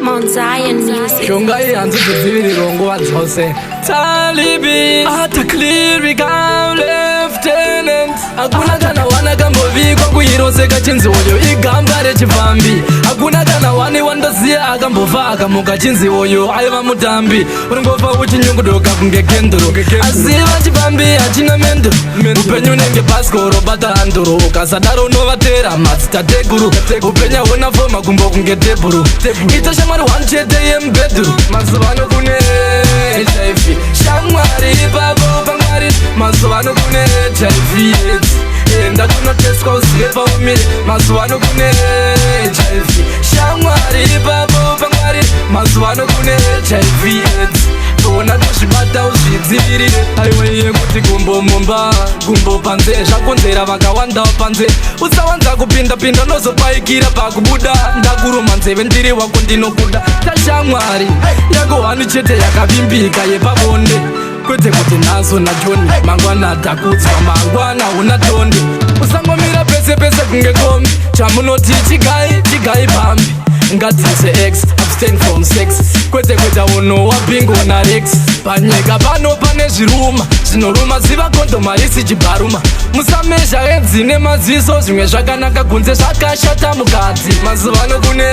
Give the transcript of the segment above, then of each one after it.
Mount Zion Music. Shonga yanzu kuzibiri rongo dzose Talibi Ataklir become lieutenant Hakuna kana wana gamboviko kuhirose kachinzi oyo igamba rechivambi Hakuna kana wani wandoziya akambova akamuka chinzi oyo aiva mutambi Uringova uchinyungudoka kunge kenduro Aziva chivambi hachina menduro Upenyu nenge baskoro bata handuro Ukasadaro unovatera matsitateguru Upenya hona foma kumbo kunge teburu Ita shamwari wanchete yembeduru Mazuvano kune HIV Shamwari ipapo pangwari Mazuvano kune HIV Enda kunoteswa usiye paumire Mazuvano kune HIV Shamwari ipapo pangwari Mazuvano kune HIV Tona kuzvibata uzvidzivirire aiwe yekuti gumbo mumba gumbo panze zvakonzera vakawandawo panze usawanza kupinda nozopaikira pakubuda ndakuruma nzeve ndiri wako ndinokuda tashamwari yako hanu chete yakavimbika yepabonde kwete kuti nazo najoni mangwana takudzwa mangwana una tonde usangomira pese pese kunge komi chamunoti chigai pambi ngadzise x abstain from sex kwete kweta uno wabingo na rex panyika pano pane zviruma zvinoruma ziva kondoma isi chibaruma musamezha edzi nemaziso zvimwe zvakanaka kunze zvakashata mukadzi mazuvano kune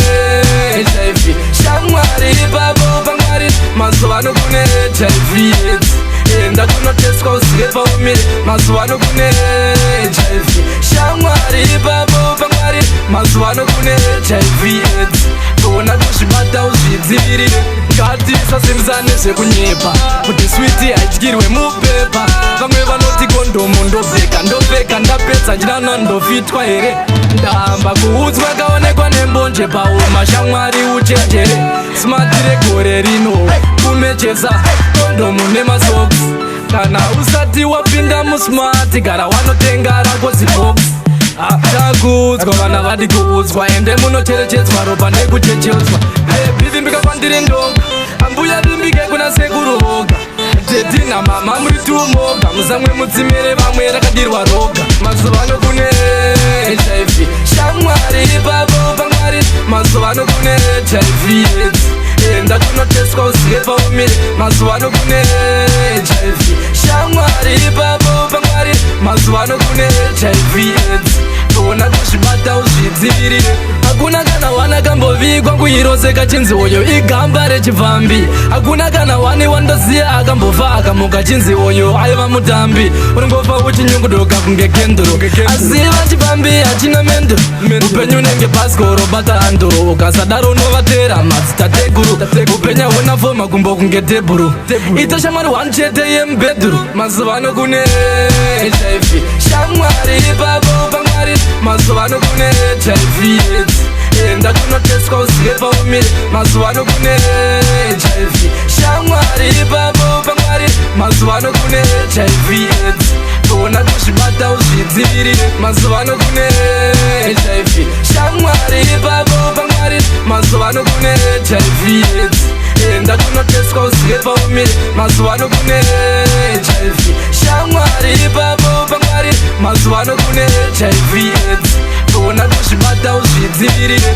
HIV shamwari ipapo pangwari mazuvano kune HIV enda kunoteswa usiye paumire mazuvano kune HIV shamwari ipapo pangwari mazuvano kune HIV Tona kuzvibata uzvidzivirire ngatisasimbisane zvekunyepa kuti switi haityirwe mupepa vamwe vanoti kondomu ndopfeka ndapedza njirana ndofitwa here ndahamba kuudzwa kaonekwa nembonje pauma shamwari uchenjere simatire gore rino kumechesa kondomu nemasoks kana usati wapinda musmati gara wanotenga rako ziboksi takuudzwa vana vadi kuudzwa ende munocherechedzwa ropa nekuchechedzwa bivimbika kwandiri ndoga ambuya vimbike kuna sekuru voga teti namama muri tumoga musamwe mutsimire vamwe rakadirwa roga mazuvano kune HIV shamwari ipapo pangwari mazuvano kune HIV enda kunoteswa usiye paumire mazuvano kune HIV shamwari ipapo pangwari mazuvano kune HIV Tona kuzvibata uzvidzivirire Hakuna kana wana kambovikwa kuhirose kachinzi oyo igamba rechivambi Hakuna kana wani wandoziya akambova akamuka chinzi oyo aiva mutambi Uringova uchinyungudoka kunge kenduro Aziva chivambi hachina menduro Upenyu nenge baskoro bata handuro Ukasadaro unovatera matsitateguru Upenya hona foma kumbo kunge teburu Ita shamwari wanchete yembeduru Mazuvano kune HIV Shamwari ipapo pangwari mazuvano kune HIV enda kunoteswa usiye paumire mazuvano kune HIV shamwari ipapo pangwari mazuvano kune HIV tona kuzvibata uzvidzivirire mazuvano kune HIV shamwari ipapo pangwari mazuvano kune HIV enda kunoteswa usiye paumire mazuvano kune HIV shamwari ipapo pangwari mazuvano kune HIV Tona kuzvibata uzvidzivirire